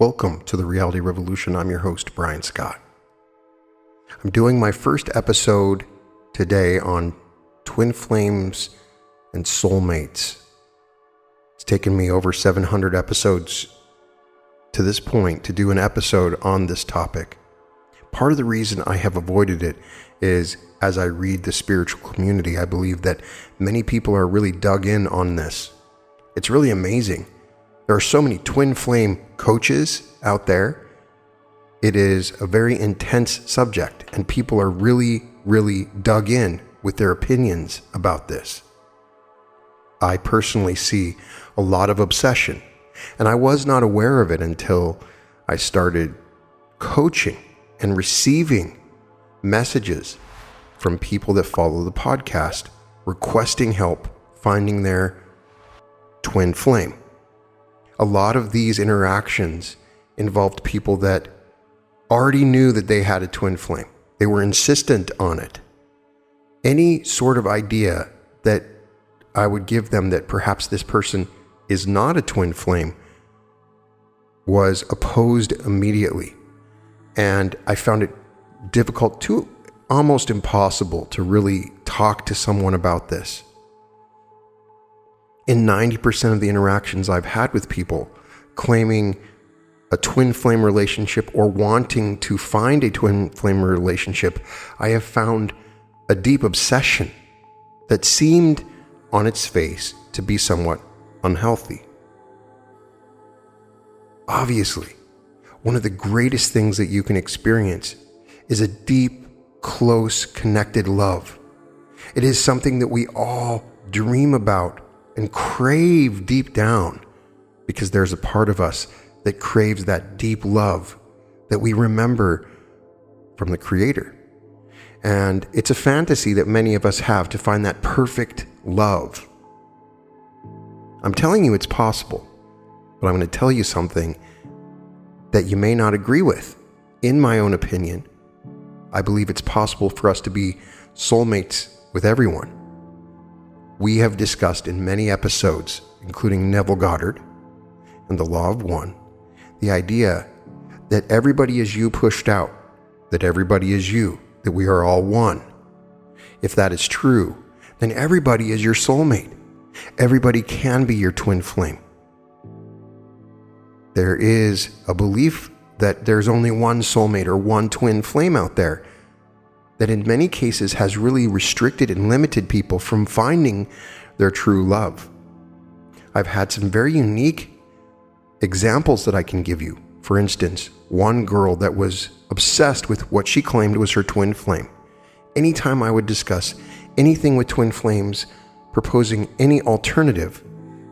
Welcome to the Reality Revolution. I'm your host, Brian Scott. I'm doing my first episode today on Twin Flames and Soulmates. It's taken me over 700 episodes to this point to do an episode on this topic. Part of the reason I have avoided it is as I read the spiritual community, I believe that many people are really dug in on this. It's really amazing. There are so many twin flame coaches out there. It is a very intense subject, and people are really dug in with their opinions about this. I personally see a lot of obsession, and I was not aware of it until I started coaching and receiving messages from people that follow the podcast requesting help finding their twin flame. A lot of these interactions involved people that already knew that they had a twin flame. They were insistent on it. Any sort of idea that I would give them that perhaps this person is not a twin flame was opposed immediately. And I found it difficult to almost impossible to really talk to someone about this. In 90% of the interactions I've had with people claiming a twin flame relationship or wanting to find a twin flame relationship, I have found a deep obsession that seemed on its face to be somewhat unhealthy. Obviously, one of the greatest things that you can experience is a deep, close, connected love. It is something that we all dream about and crave deep down, because there's a part of us that craves that deep love that we remember from the Creator. And it's a fantasy that many of us have to find that perfect love. I'm telling you it's possible, but I'm going to tell you something that you may not agree with. In my own opinion, I believe it's possible for us to be soulmates with everyone. We have discussed in many episodes, including Neville Goddard and the Law of One, the idea that everybody is you pushed out, that everybody is you, that we are all one. If that is true, then everybody is your soulmate. Everybody can be your twin flame. There is a belief that there's only one soulmate or one twin flame out there that in many cases has really restricted and limited people from finding their true love. I've had some very unique examples that I can give you. For instance, one girl that was obsessed with what she claimed was her twin flame. Anytime I would discuss anything with twin flames, proposing any alternative,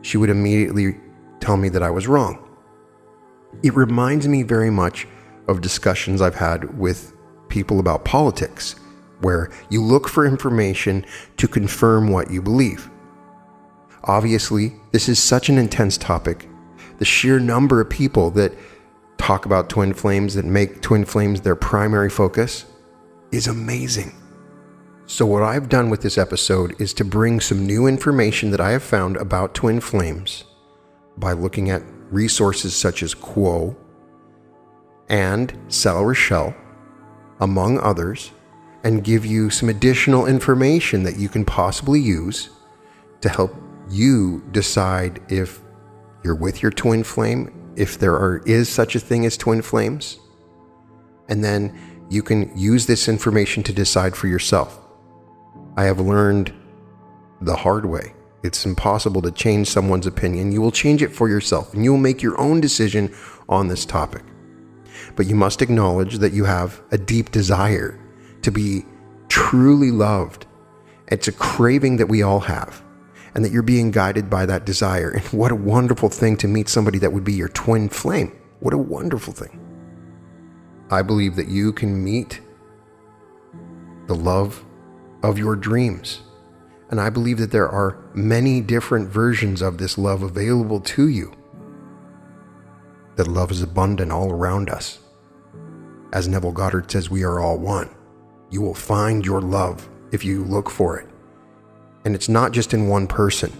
she would immediately tell me that I was wrong. It reminds me very much of discussions I've had with people about politics, where you look for information to confirm what you believe. Obviously, this is such an intense topic. The sheer number of people that talk about twin flames, that make twin flames their primary focus, is amazing. So what I've done with this episode is to bring some new information that I have found about twin flames by looking at resources such as Quo and Sal Rochelle, among others, and give you some additional information that you can possibly use to help you decide if you're with your twin flame, if there is such a thing as twin flames, and then you can use this information to decide for yourself. I have learned the hard way. It's impossible to change someone's opinion. You will change it for yourself, and you will make your own decision on this topic. But you must acknowledge that you have a deep desire to be truly loved. It's a craving that we all have, and that you're being guided by that desire. And what a wonderful thing to meet somebody that would be your twin flame. What a wonderful thing. I believe that you can meet the love of your dreams. And I believe that there are many different versions of this love available to you. That love is abundant all around us. As Neville Goddard says, we are all one. You will find your love if you look for it. And it's not just in one person.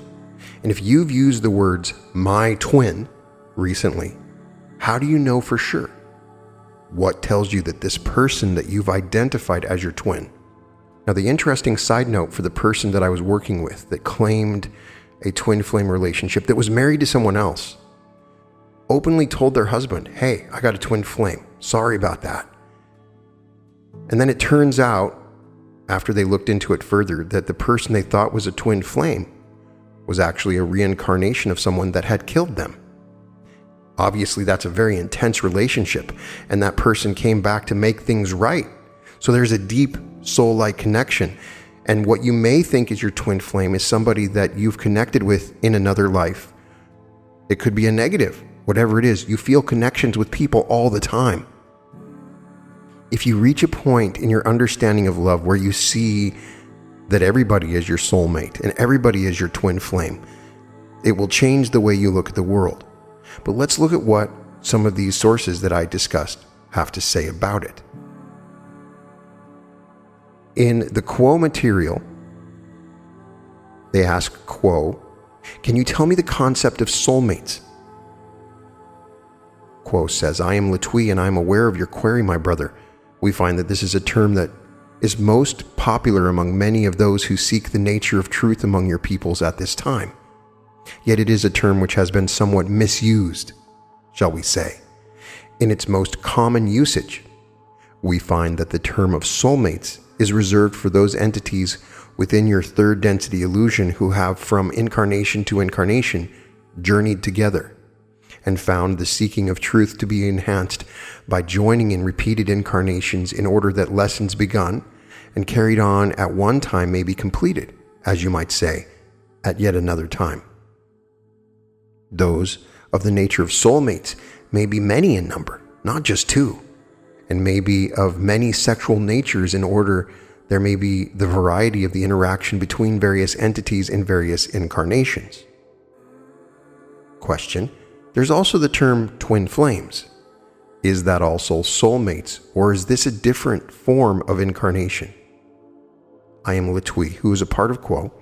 And if you've used the words, my twin, recently, How do you know for sure? What tells you that this person that you've identified as your twin? Now, the interesting side note for the person that I was working with that claimed a twin flame relationship, that was married to someone else, openly told their husband, hey, I got a twin flame. Sorry about that. And then it turns out, after they looked into it further, that the person they thought was a twin flame was actually a reincarnation of someone that had killed them. Obviously, that's a very intense relationship, and that person came back to make things right. So there's a deep soul-like connection. And what you may think is your twin flame is somebody that you've connected with in another life. It could be a negative, whatever it is. You feel connections with people all the time. If you reach a point in your understanding of love where you see that everybody is your soulmate and everybody is your twin flame, it will change the way you look at the world. But let's look at what some of these sources that I discussed have to say about it. In the Quo material, they ask Quo, can you tell me the concept of soulmates? Quo says, I am Latwii and I am aware of your query, my brother. We find that this is a term that is most popular among many of those who seek the nature of truth among your peoples at this time. Yet it is a term which has been somewhat misused, shall we say. In its most common usage, we find that the term of soulmates is reserved for those entities within your third density illusion who have, from incarnation to incarnation, journeyed together and found the seeking of truth to be enhanced by joining in repeated incarnations in order that lessons begun and carried on at one time may be completed, as you might say, at yet another time. Those of the nature of soulmates may be many in number, not just two, and may be of many sexual natures in order there may be the variety of the interaction between various entities in various incarnations. Question: there's also the term twin flames. Is that also soulmates, or is this a different form of incarnation? I am Latwii, who is a part of Quo,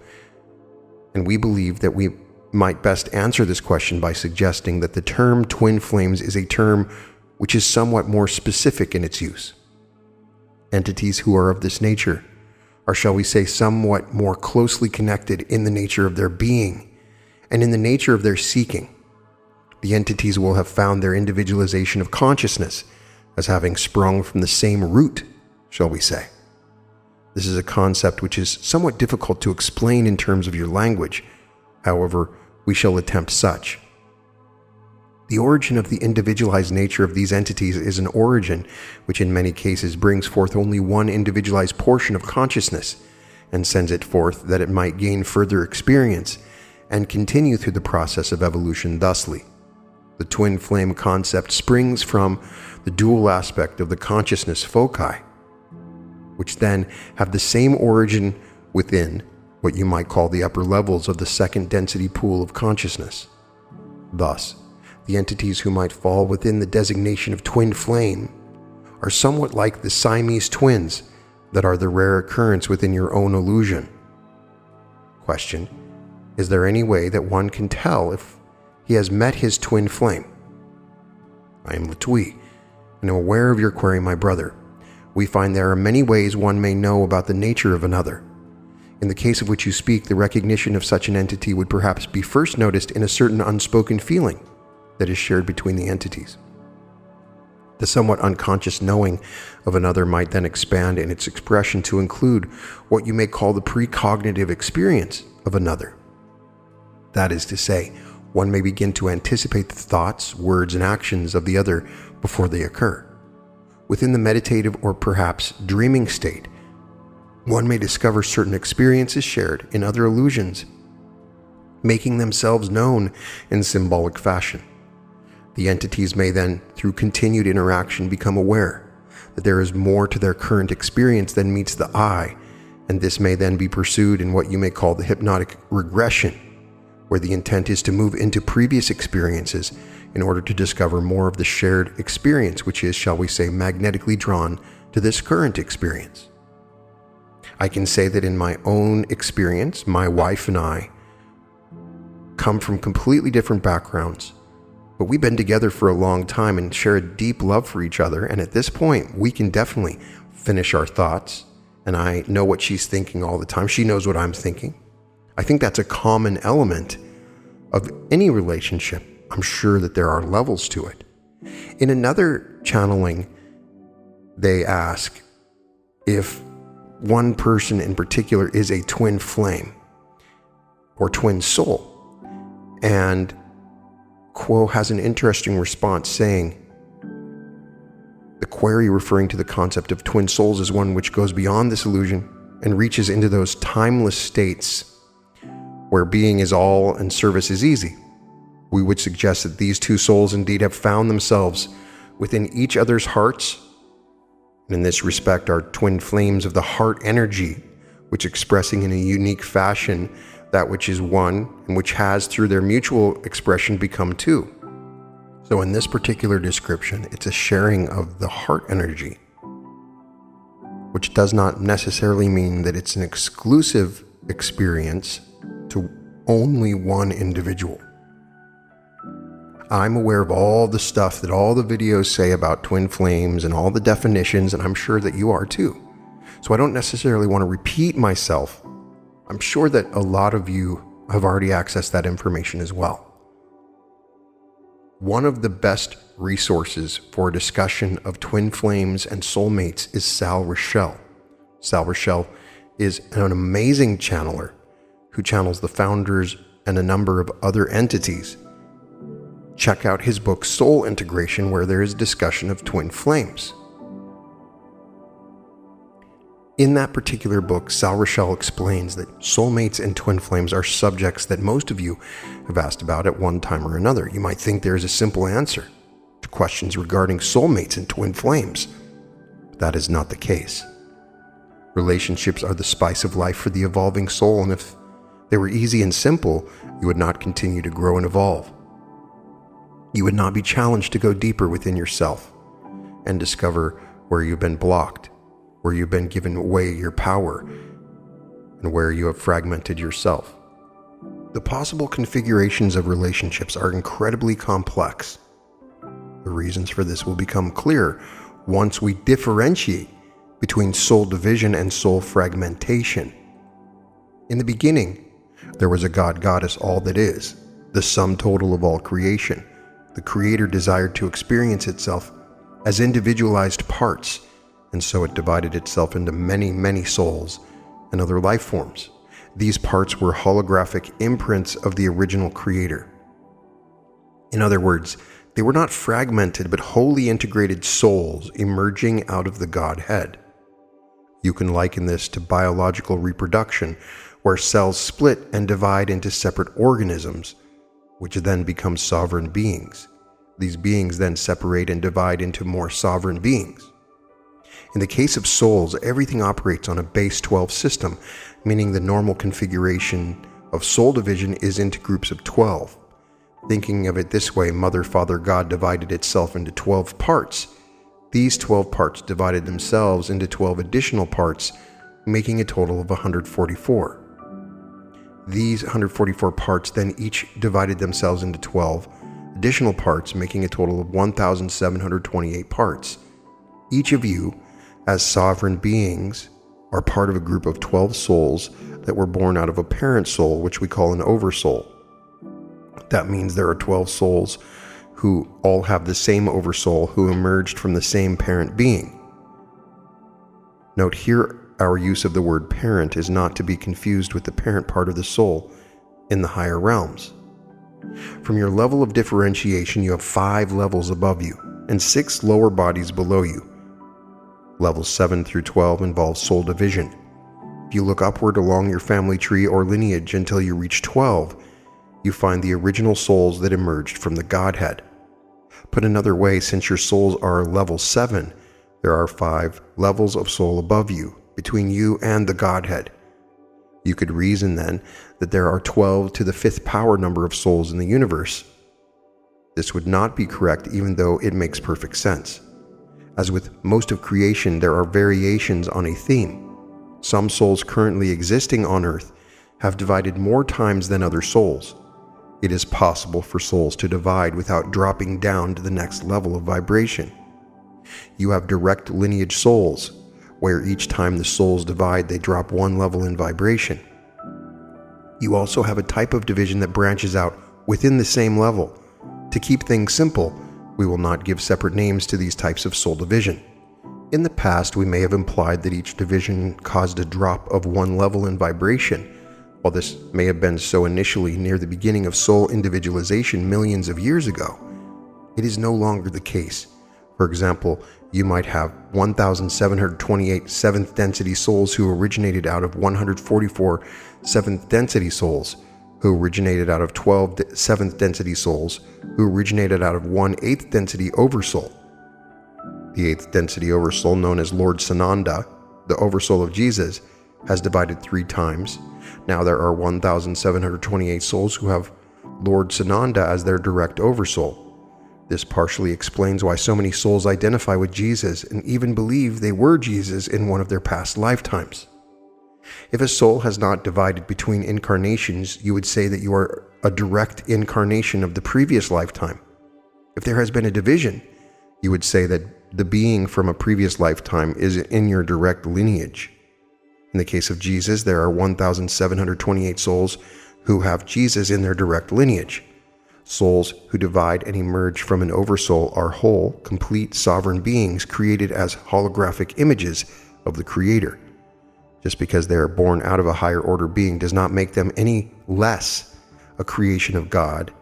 and we believe that we might best answer this question by suggesting that the term twin flames is a term which is somewhat more specific in its use. Entities who are of this nature are, shall we say, somewhat more closely connected in the nature of their being and in the nature of their seeking. The entities will have found their individualization of consciousness as having sprung from the same root, shall we say. This is a concept which is somewhat difficult to explain in terms of your language. However, we shall attempt such. The origin of the individualized nature of these entities is an origin which in many cases brings forth only one individualized portion of consciousness and sends it forth that it might gain further experience and continue through the process of evolution thusly. The twin flame concept springs from the dual aspect of the consciousness foci, which then have the same origin within what you might call the upper levels of the second density pool of consciousness. Thus, the entities who might fall within the designation of twin flame are somewhat like the Siamese twins that are the rare occurrence within your own illusion. Question: is there any way that one can tell if he has met his twin flame? I am Latwii, and am aware of your query, my brother. We find there are many ways one may know about the nature of another. In the case of which you speak, the recognition of such an entity would perhaps be first noticed in a certain unspoken feeling that is shared between the entities. The somewhat unconscious knowing of another might then expand in its expression to include what you may call the precognitive experience of another. That is to say, one may begin to anticipate the thoughts, words, and actions of the other before they occur. Within the meditative or perhaps dreaming state, one may discover certain experiences shared in other illusions, making themselves known in symbolic fashion. The entities may then, through continued interaction, become aware that there is more to their current experience than meets the eye, and this may then be pursued in what you may call the hypnotic regression, where the intent is to move into previous experiences in order to discover more of the shared experience, which is, shall we say, magnetically drawn to this current experience. I can say that in my own experience, my wife and I come from completely different backgrounds, But we've been together for a long time and share a deep love for each other. And at this point, we can definitely finish our thoughts. And I know what she's thinking all the time. She knows what I'm thinking. I think that's a common element of any relationship. I'm sure that there are levels to it. In another channeling, they ask if one person in particular is a twin flame or twin soul. And Quo has an interesting response saying, the query referring to the concept of twin souls is one which goes beyond this illusion and reaches into those timeless states where being is all and service is easy. We would suggest that these two souls indeed have found themselves within each other's hearts, and in this respect are twin flames of the heart energy, which expressing in a unique fashion that which is one and which has through their mutual expression become two. So in this particular description, it's a sharing of the heart energy, which does not necessarily mean that it's an exclusive experience to only one individual. I'm aware of all the stuff that all the videos say about twin flames and all the definitions, and I'm sure that you are too. So I don't necessarily want to repeat myself. I'm sure that a lot of you have already accessed that information as well. One of the best resources for a discussion of twin flames and soulmates is Sal Rochelle. Sal Rochelle is an amazing channeler who channels the founders and a number of other entities. Check out his book Soul Integration, where there is discussion of twin flames. In that particular book, Sal Rochelle explains that soulmates and twin flames are subjects that most of you have asked about at one time or another. You might think there is a simple answer to questions regarding soulmates and twin flames. But that is not the case. Relationships are the spice of life for the evolving soul, and if they were easy and simple, you would not continue to grow and evolve. You would not be challenged to go deeper within yourself and discover where you've been blocked, where you've been given away your power, and where you have fragmented yourself. The possible configurations of relationships are incredibly complex. The reasons for this will become clear once we differentiate between soul division and soul fragmentation. In the beginning, there was a God-Goddess, all that is, the sum total of all creation. The Creator desired to experience itself as individualized parts, and so it divided itself into many, many souls and other life forms. These parts were holographic imprints of the original Creator. In other words, they were not fragmented but wholly integrated souls emerging out of the Godhead. You can liken this to biological reproduction, where cells split and divide into separate organisms, which then become sovereign beings. These beings then separate and divide into more sovereign beings. In the case of souls, everything operates on a base 12 system, meaning the normal configuration of soul division is into groups of 12. Thinking of it this way, Mother, Father, God divided itself into 12 parts. These 12 parts divided themselves into 12 additional parts, making a total of 144. These 144 parts then each divided themselves into 12 additional parts, making a total of 1,728 parts. Each of you, as sovereign beings, are part of a group of 12 souls that were born out of a parent soul, which we call an oversoul. That means there are 12 souls who all have the same oversoul, who emerged from the same parent being. Note here, our use of the word parent is not to be confused with the parent part of the soul in the higher realms. From your level of differentiation, you have 5 levels above you and 6 lower bodies below you. Levels 7 through 12 involve soul division. If you look upward along your family tree or lineage until you reach 12, you find the original souls that emerged from the Godhead. Put another way, since your souls are level 7, there are 5 levels of soul above you, between you and the Godhead. You could reason then that there are 12 to the 5th power number of souls in the universe. This would not be correct, even though it makes perfect sense. As with most of creation, there are variations on a theme. Some souls currently existing on Earth have divided more times than other souls. it is possible for souls to divide without dropping down to the next level of vibration. You have direct lineage souls, where each time the souls divide, they drop one level in vibration. You also have a type of division that branches out within the same level. To keep things simple, we will not give separate names to these types of soul division. In the past, we may have implied that each division caused a drop of one level in vibration. While this may have been so initially near the beginning of soul individualization millions of years ago, it is no longer the case. For example, you might have 1,728 seventh density souls who originated out of 144 seventh density souls, who originated out of 12 seventh density souls, who originated out of 1 8th density oversoul. The 8th density oversoul, known as Lord Sananda, the oversoul of Jesus, has divided 3 times. Now there are 1,728 souls who have Lord Sananda as their direct oversoul. This partially explains why so many souls identify with Jesus and even believe they were Jesus in one of their past lifetimes. If a soul has not divided between incarnations, you would say that you are a direct incarnation of the previous lifetime. If there has been a division, you would say that the being from a previous lifetime is in your direct lineage. In the case of Jesus, there are 1,728 souls who have Jesus in their direct lineage. Souls who divide and emerge from an oversoul are whole, complete, sovereign beings created as holographic images of the Creator. Just because they are born out of a higher order being does not make them any less a creation of God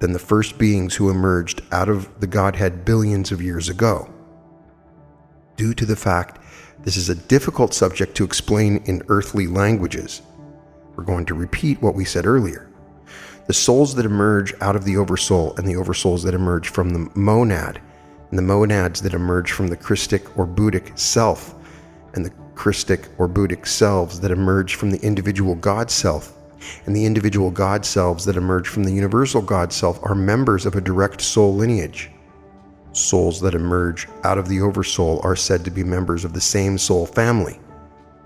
than the first beings who emerged out of the Godhead billions of years ago. Due to the fact this is a difficult subject to explain in earthly languages, we're going to repeat what we said earlier. The souls that emerge out of the oversoul and the oversouls that emerge from the monad, and the monads that emerge from the Christic or Buddhic self, and the Christic or Buddhic selves that emerge from the individual God self, and the individual God selves that emerge from the universal God self are members of a direct soul lineage. Souls that emerge out of the oversoul are said to be members of the same soul family.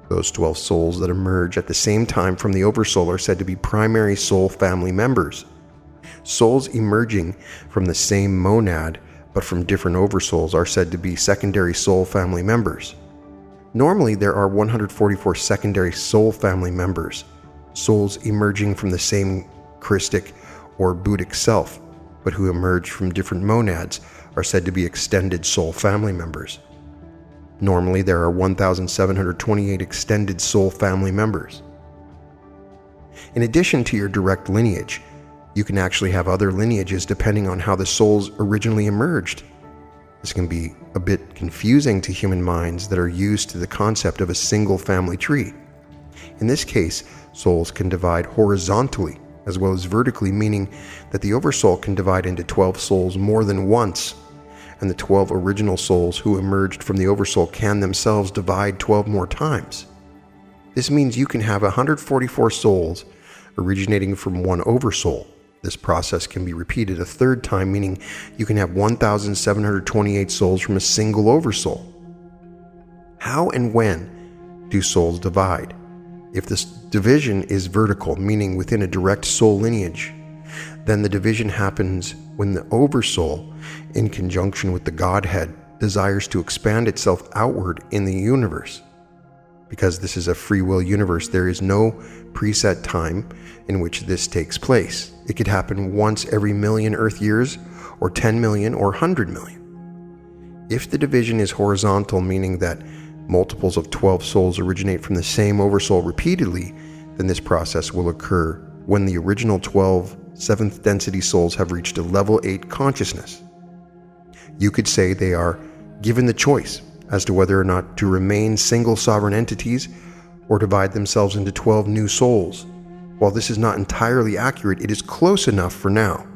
Those 12 souls that emerge at the same time from the oversoul are said to be primary soul family members. Souls emerging from the same monad but from different oversouls are said to be secondary soul family members. Normally, there are 144 secondary soul family members, souls emerging from the same Christic or Buddhic self, but who emerge from different monads are said to be extended soul family members. Normally, there are 1,728 extended soul family members. In addition to your direct lineage, you can actually have other lineages depending on how the souls originally emerged. This can be a bit confusing to human minds that are used to the concept of a single family tree. In this case, souls can divide horizontally as well as vertically, meaning that the oversoul can divide into 12 souls more than once, and the 12 original souls who emerged from the oversoul can themselves divide 12 more times. This means you can have 144 souls originating from one oversoul. This process can be repeated a third time, meaning you can have 1,728 souls from a single oversoul. How and when do souls divide? If this division is vertical, meaning within a direct soul lineage, then the division happens when the oversoul, in conjunction with the Godhead, desires to expand itself outward in the universe. Because this is a free will universe, there is no preset time in which this takes place. It could happen once every million Earth years, or 10 million, or 100 million. If the division is horizontal, meaning that multiples of 12 souls originate from the same oversoul repeatedly, then this process will occur when the original 12 seventh density souls have reached a level 8 consciousness. You could say they are given the choice as to whether or not to remain single sovereign entities or divide themselves into 12 new souls. While this is not entirely accurate, it is close enough for now.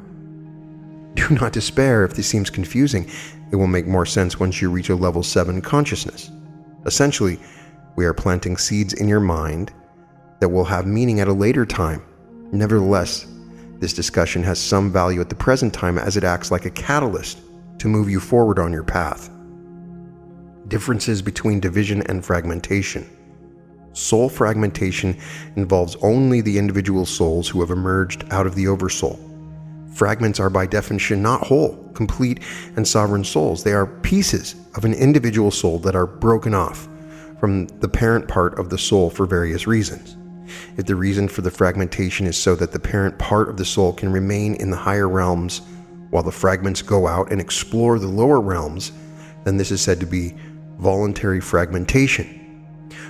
Do not despair if this seems confusing. It will make more sense once you reach a level 7 consciousness. Essentially, we are planting seeds in your mind that will have meaning at a later time. Nevertheless, this discussion has some value at the present time as it acts like a catalyst to move you forward on your path. Differences between division and fragmentation. Soul fragmentation involves only the individual souls who have emerged out of the oversoul. Fragments are by definition not whole, complete, and sovereign souls. They are pieces of an individual soul that are broken off from the parent part of the soul for various reasons. If the reason for the fragmentation is so that the parent part of the soul can remain in the higher realms while the fragments go out and explore the lower realms, then this is said to be voluntary fragmentation.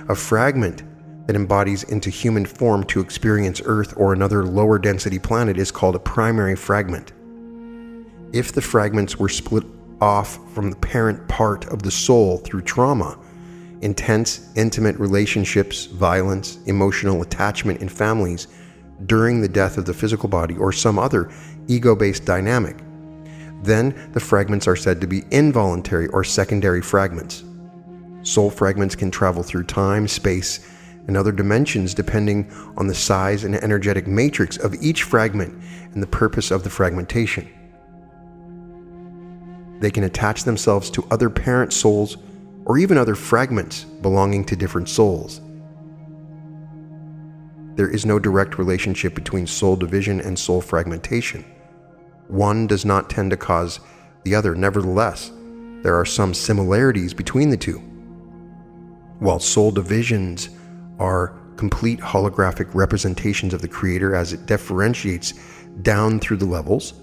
A fragment that embodies into human form to experience Earth or another lower density planet is called a primary fragment. If the fragments were split off from the parent part of the soul through trauma, intense, intimate relationships, violence, emotional attachment in families during the death of the physical body, or some other ego-based dynamic, then the fragments are said to be involuntary or secondary fragments. Soul fragments can travel through time, space, and other dimensions depending on the size and energetic matrix of each fragment and the purpose of the fragmentation. They can attach themselves to other parent souls or even other fragments belonging to different souls. There is no direct relationship between soul division and soul fragmentation. One does not tend to cause the other. Nevertheless, there are some similarities between the two. While soul divisions are complete holographic representations of the Creator as it differentiates down through the levels,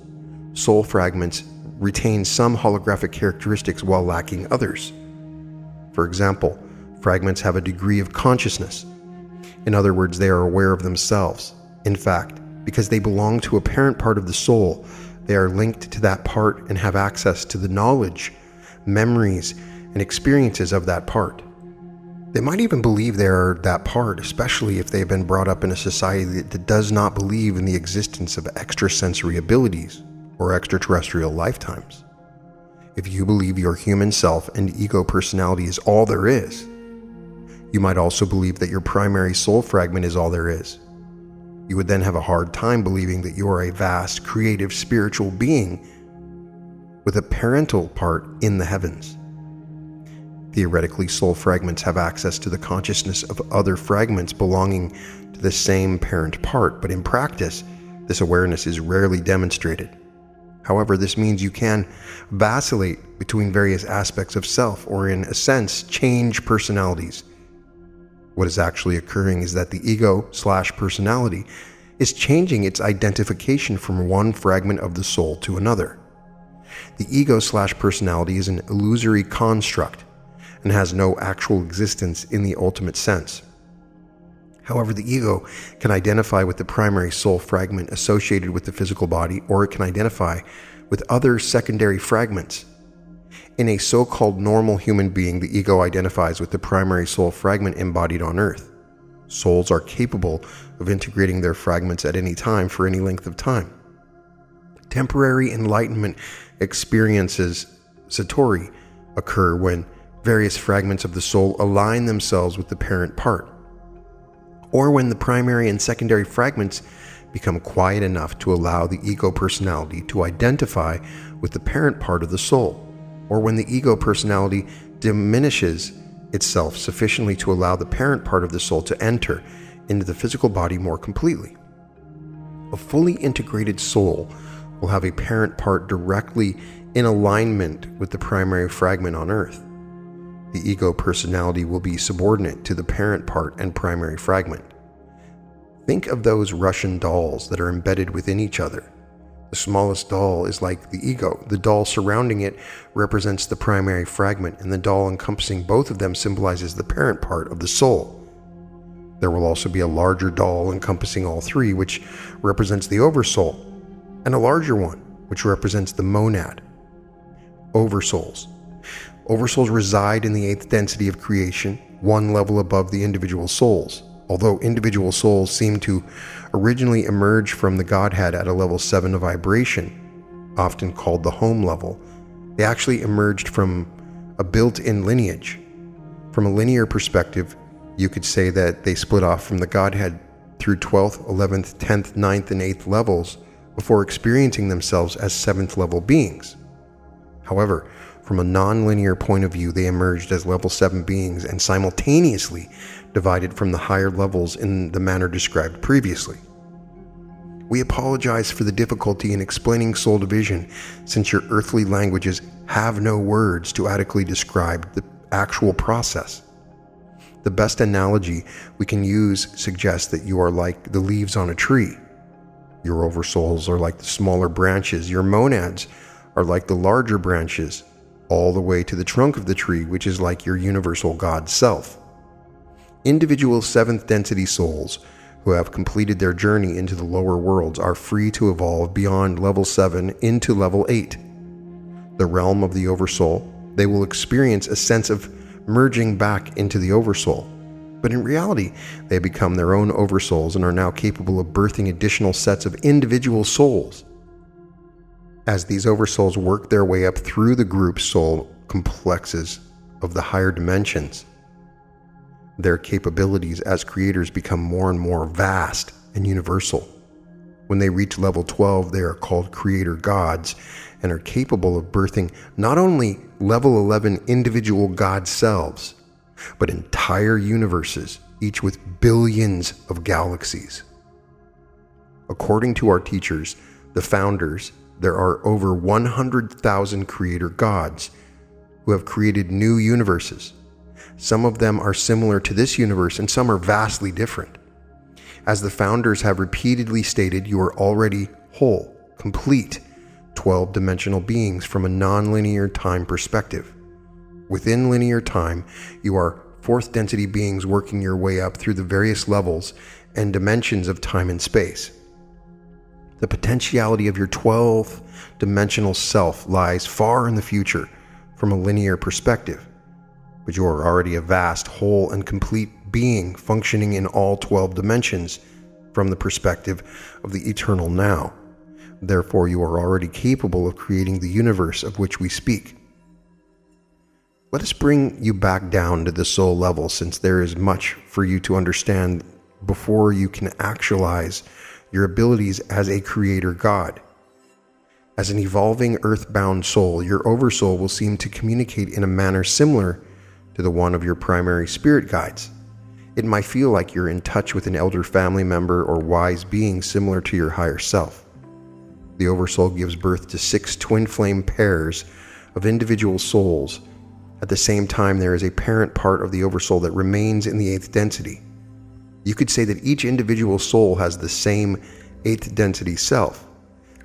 soul fragments retain some holographic characteristics while lacking others. For example, fragments have a degree of consciousness. In other words, they are aware of themselves. In fact, because they belong to a parent part of the soul, they are linked to that part and have access to the knowledge, memories, and experiences of that part. They might even believe they are that part, especially if they have been brought up in a society that does not believe in the existence of extrasensory abilities or extraterrestrial lifetimes. If you believe your human self and ego personality is all there is, you might also believe that your primary soul fragment is all there is. You would then have a hard time believing that you are a vast, creative, spiritual being with a parental part in the heavens. Theoretically, soul fragments have access to the consciousness of other fragments belonging to the same parent part, but in practice, this awareness is rarely demonstrated. However, this means you can vacillate between various aspects of self, or in a sense, change personalities. What is actually occurring is that the ego/personality is changing its identification from one fragment of the soul to another. The ego/personality is an illusory construct and has no actual existence in the ultimate sense. However, the ego can identify with the primary soul fragment associated with the physical body, or it can identify with other secondary fragments. In a so-called normal human being, the ego identifies with the primary soul fragment embodied on Earth. Souls are capable of integrating their fragments at any time for any length of time. Temporary enlightenment experiences, satori, occur when various fragments of the soul align themselves with the parent part, or when the primary and secondary fragments become quiet enough to allow the ego personality to identify with the parent part of the soul, or when the ego personality diminishes itself sufficiently to allow the parent part of the soul to enter into the physical body more completely. A fully integrated soul will have a parent part directly in alignment with the primary fragment on Earth. The ego personality will be subordinate to the parent part and primary fragment. Think of those Russian dolls that are embedded within each other. The smallest doll is like the ego. The doll surrounding it represents the primary fragment, and the doll encompassing both of them symbolizes the parent part of the soul. There will also be a larger doll encompassing all three, which represents the oversoul, and a larger one, which represents the monad. Oversouls. Oversouls reside in the 8th density of creation, one level above the individual souls. Although individual souls seem to originally emerge from the Godhead at a level 7 of vibration, often called the home level, they actually emerged from a built-in lineage. From a linear perspective, you could say that they split off from the Godhead through 12th, 11th, 10th, 9th, and 8th levels before experiencing themselves as 7th level beings. However, from a non-linear point of view, they emerged as level 7 beings and simultaneously divided from the higher levels in the manner described previously. We apologize for the difficulty in explaining soul division, since your earthly languages have no words to adequately describe the actual process. The best analogy we can use suggests that you are like the leaves on a tree. Your oversouls are like the smaller branches. Your monads are like the larger branches, all the way to the trunk of the tree, which is like your universal God self. Individual seventh density souls who have completed their journey into the lower worlds are free to evolve beyond level 7 into level 8. The realm of the oversoul, they will experience a sense of merging back into the oversoul. But in reality, they become their own oversouls and are now capable of birthing additional sets of individual souls. As these oversouls work their way up through the group soul complexes of the higher dimensions, their capabilities as creators become more and more vast and universal. When they reach level 12, they are called creator gods and are capable of birthing not only level 11 individual god selves, but entire universes, each with billions of galaxies. According to our teachers, the founders, there are over 100,000 creator gods who have created new universes. Some of them are similar to this universe and some are vastly different. As the founders have repeatedly stated, you are already whole, complete, 12-dimensional beings from a non-linear time perspective. Within linear time, you are fourth density beings working your way up through the various levels and dimensions of time and space. The potentiality of your 12th dimensional self lies far in the future from a linear perspective, but you are already a vast, whole, and complete being functioning in all 12 dimensions from the perspective of the eternal now. Therefore, you are already capable of creating the universe of which we speak. Let us bring you back down to the soul level, since there is much for you to understand before you can actualize your abilities as a creator god. As an evolving earthbound soul, your oversoul will seem to communicate in a manner similar to the one of your primary spirit guides. It might feel like you're in touch with an elder family member or wise being similar to your higher self. The oversoul gives birth to 6 twin flame pairs of individual souls. At the same time, there is a parent part of the oversoul that remains in the 8th density. You could say that each individual soul has the same 8th density self.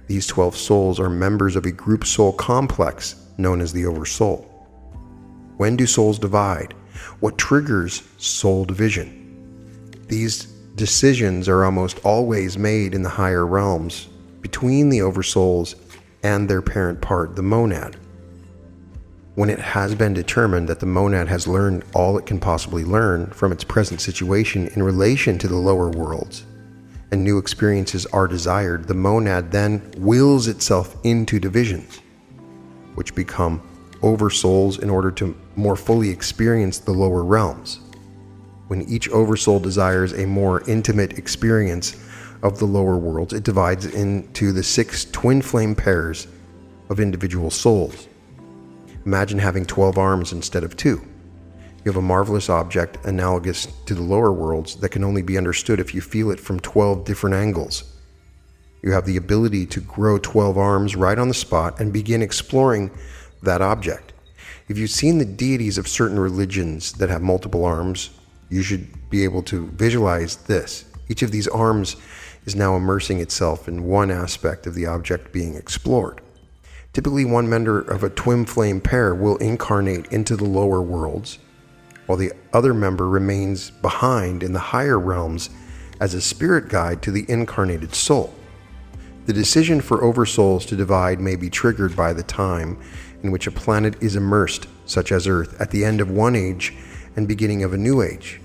These 12 souls are members of a group soul complex known as the oversoul. When do souls divide? What triggers soul division? These decisions are almost always made in the higher realms between the oversouls and their parent part, the monad. When it has been determined that the monad has learned all it can possibly learn from its present situation in relation to the lower worlds, and new experiences are desired, the monad then wills itself into divisions, which become oversouls in order to more fully experience the lower realms. When each oversoul desires a more intimate experience of the lower worlds, it divides into the 6 twin flame pairs of individual souls. Imagine having 12 arms instead of 2. You have a marvelous object analogous to the lower worlds that can only be understood if you feel it from 12 different angles. You have the ability to grow 12 arms right on the spot and begin exploring that object. If you've seen the deities of certain religions that have multiple arms, you should be able to visualize this. Each of these arms is now immersing itself in one aspect of the object being explored. Typically, one member of a twin flame pair will incarnate into the lower worlds, while the other member remains behind in the higher realms as a spirit guide to the incarnated soul. The decision for oversouls to divide may be triggered by the time in which a planet is immersed, such as Earth, at the end of one age and beginning of a new age.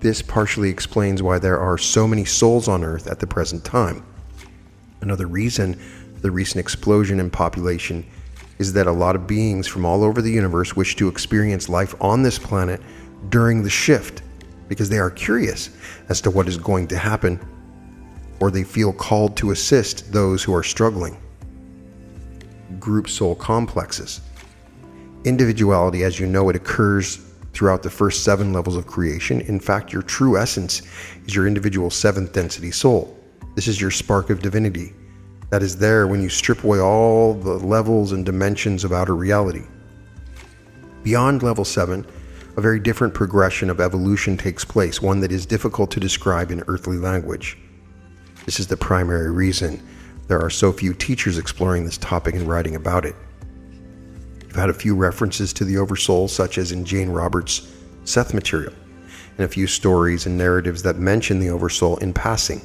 This partially explains why there are so many souls on Earth at the present time. Another reason for the recent explosion in population is that a lot of beings from all over the universe wish to experience life on this planet during the shift, because they are curious as to what is going to happen, or they feel called to assist those who are struggling. Group soul complexes. Individuality, as you know it, occurs throughout the first 7 levels of creation. In fact, your true essence is your individual 7th density soul. This is your spark of divinity that is there when you strip away all the levels and dimensions of outer reality. Beyond level 7, a very different progression of evolution takes place, one that is difficult to describe in earthly language. This is the primary reason there are so few teachers exploring this topic and writing about it. You've had a few references to the Oversoul, such as in Jane Roberts' Seth material, and a few stories and narratives that mention the Oversoul in passing.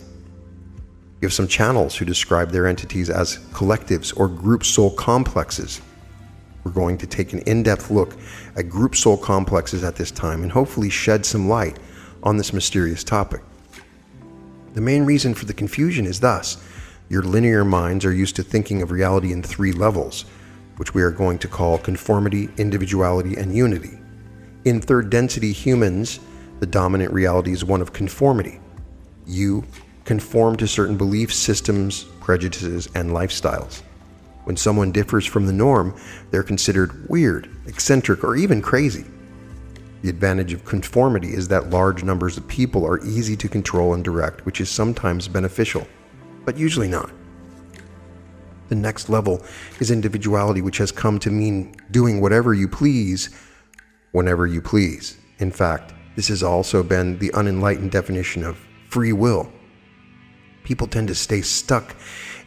You have some channels who describe their entities as collectives or group soul complexes. We're going to take an in-depth look at group soul complexes at this time and hopefully shed some light on this mysterious topic. The main reason for the confusion is thus: your linear minds are used to thinking of reality in 3 levels, which we are going to call conformity, individuality, and unity. In third density humans, the dominant reality is one of conformity. You conform to certain beliefs, systems, prejudices, and lifestyles. When someone differs from the norm, they're considered weird, eccentric, or even crazy. The advantage of conformity is that large numbers of people are easy to control and direct, which is sometimes beneficial, but usually not. The next level is individuality, which has come to mean doing whatever you please, whenever you please. In fact, this has also been the unenlightened definition of free will. People tend to stay stuck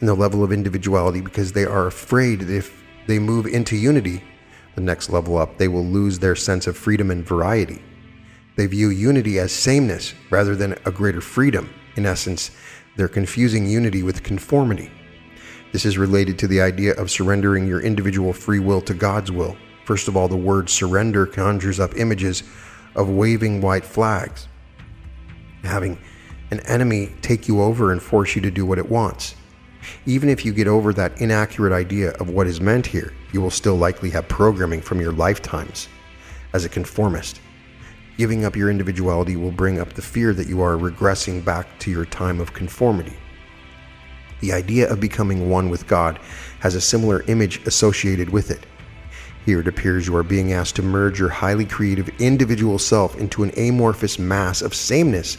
in the level of individuality because they are afraid that if they move into unity, the next level up, they will lose their sense of freedom and variety. They view unity as sameness rather than a greater freedom. In essence, they're confusing unity with conformity. This is related to the idea of surrendering your individual free will to God's will. First of all, the word surrender conjures up images of waving white flags, having an enemy take you over and force you to do what it wants. Even if you get over that inaccurate idea of what is meant here, you will still likely have programming from your lifetimes as a conformist. Giving up your individuality will bring up the fear that you are regressing back to your time of conformity. The idea of becoming one with God has a similar image associated with it. Here it appears you are being asked to merge your highly creative individual self into an amorphous mass of sameness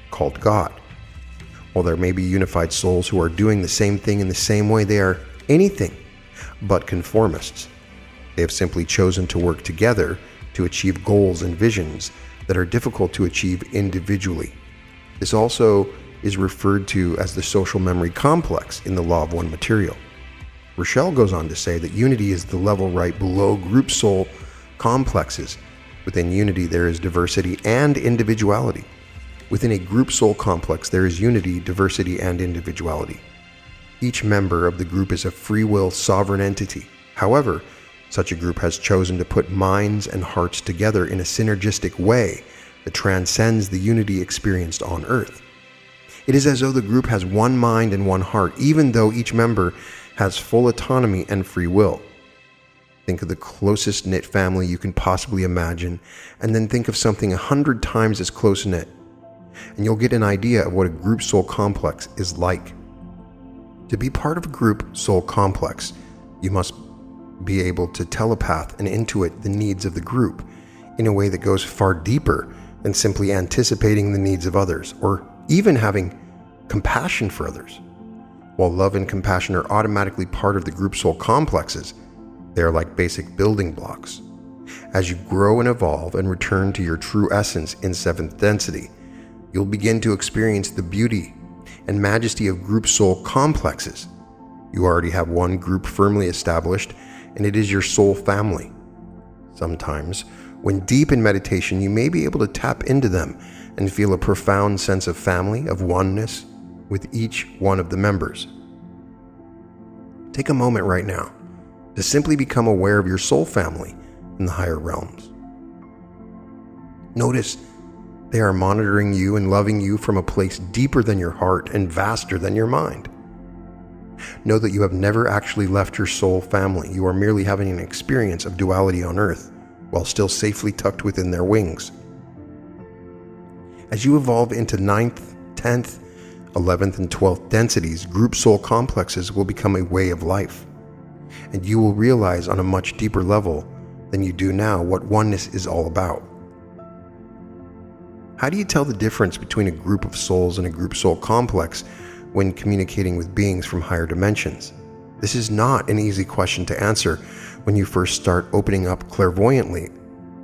called God. While there may be unified souls who are doing the same thing in the same way, they are anything but conformists. They have simply chosen to work together to achieve goals and visions that are difficult to achieve individually. This also is referred to as the social memory complex in the Law of One material. Rochelle goes on to say that unity is the level right below group soul complexes. Within unity, there is diversity and individuality. Within a group soul complex, there is unity, diversity, and individuality. Each member of the group is a free will, sovereign entity. However, such a group has chosen to put minds and hearts together in a synergistic way that transcends the unity experienced on Earth. It is as though the group has one mind and one heart, even though each member has full autonomy and free will. Think of the closest knit family you can possibly imagine, and then think of something 100 times as close knit, and you'll get an idea of what a group soul complex is like. To be part of a group soul complex, you must be able to telepath and intuit the needs of the group in a way that goes far deeper than simply anticipating the needs of others, or even having compassion for others. While love and compassion are automatically part of the group soul complexes, they are like basic building blocks. As you grow and evolve and return to your true essence in 7th density, you'll begin to experience the beauty and majesty of group soul complexes. You already have one group firmly established, and it is your soul family. Sometimes, when deep in meditation, you may be able to tap into them and feel a profound sense of family, of oneness with each one of the members. Take a moment right now to simply become aware of your soul family in the higher realms. Notice they are monitoring you and loving you from a place deeper than your heart and vaster than your mind. Know that you have never actually left your soul family. You are merely having an experience of duality on Earth, while still safely tucked within their wings. As you evolve into 9th, 10th, 11th, and 12th densities, group soul complexes will become a way of life, and you will realize on a much deeper level than you do now what oneness is all about. How do you tell the difference between a group of souls and a group soul complex when communicating with beings from higher dimensions? This is not an easy question to answer when you first start opening up clairvoyantly,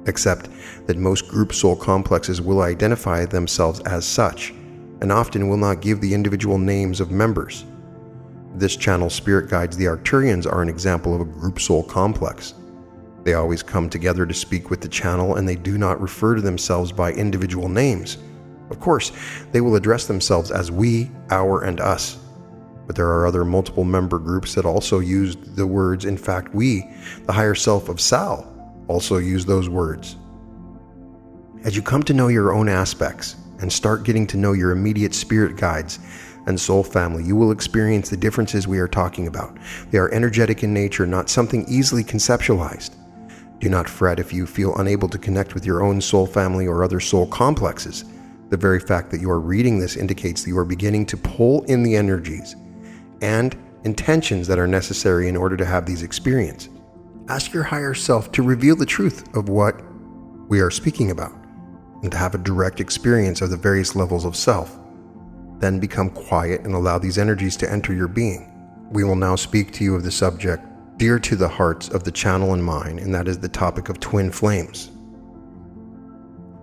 except that most group soul complexes will identify themselves as such, and often will not give the individual names of members. This channel's spirit guides, the Arcturians, are an example of a group soul complex. They always come together to speak with the channel, and they do not refer to themselves by individual names. Of course, they will address themselves as we, our, and us. But there are other multiple member groups that also use the words. In fact, we, the higher self of Sal, also use those words. As you come to know your own aspects and start getting to know your immediate spirit guides and soul family, you will experience the differences we are talking about. They are energetic in nature, not something easily conceptualized. Do not fret if you feel unable to connect with your own soul family or other soul complexes. The very fact that you are reading this indicates that you are beginning to pull in the energies and intentions that are necessary in order to have these experiences. Ask your higher self to reveal the truth of what we are speaking about and to have a direct experience of the various levels of self. Then become quiet and allow these energies to enter your being. We will now speak to you of the subject dear to the hearts of the channel and mine, and that is the topic of twin flames.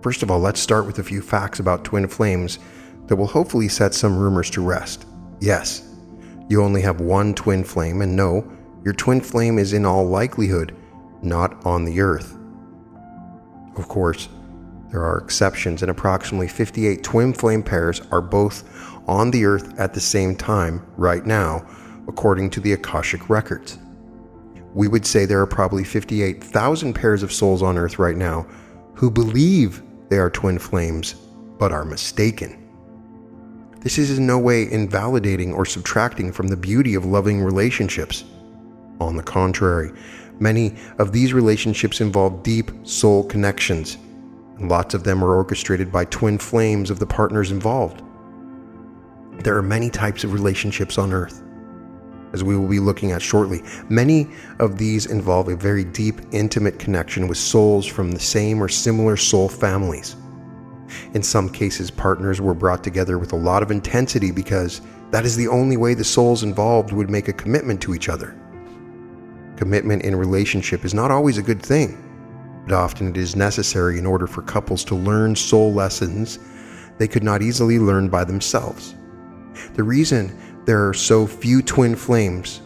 First of all, let's start with a few facts about twin flames that will hopefully set some rumors to rest. Yes, you only have one twin flame, and no, your twin flame is in all likelihood not on the earth. Of course, there are exceptions, and approximately 58 twin flame pairs are both on the earth at the same time right now, according to the Akashic records. We would say there are probably 58,000 pairs of souls on earth right now who believe they are twin flames, but are mistaken. This is in no way invalidating or subtracting from the beauty of loving relationships. On the contrary, many of these relationships involve deep soul connections, and lots of them are orchestrated by twin flames of the partners involved. There are many types of relationships on earth, as we will be looking at shortly. Many of these involve a very deep, intimate connection with souls from the same or similar soul families. In some cases, partners were brought together with a lot of intensity because that is the only way the souls involved would make a commitment to each other. Commitment in relationship is not always a good thing, but often it is necessary in order for couples to learn soul lessons they could not easily learn by themselves. The reason there are so few twin flames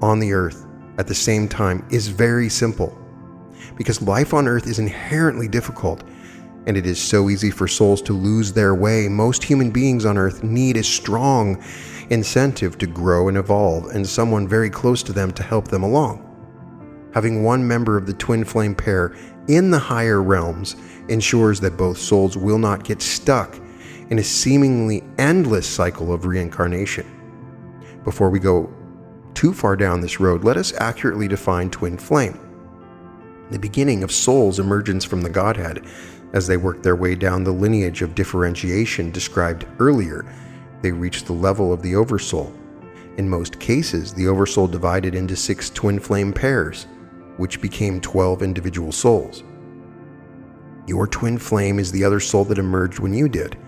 on the earth at the same time is very simple. Because life on earth is inherently difficult, and it is so easy for souls to lose their way. Most human beings on earth need a strong incentive to grow and evolve, and someone very close to them to help them along. Having one member of the twin flame pair in the higher realms ensures that both souls will not get stuck in a seemingly endless cycle of reincarnation. Before we go too far down this road, let us accurately define twin flame. The beginning of souls' emergence from the Godhead, as they work their way down the lineage of differentiation described earlier, they reach the level of the Oversoul. In most cases, the Oversoul divided into 6 twin flame pairs, which became 12 individual souls. Your twin flame is the other soul that emerged when you did.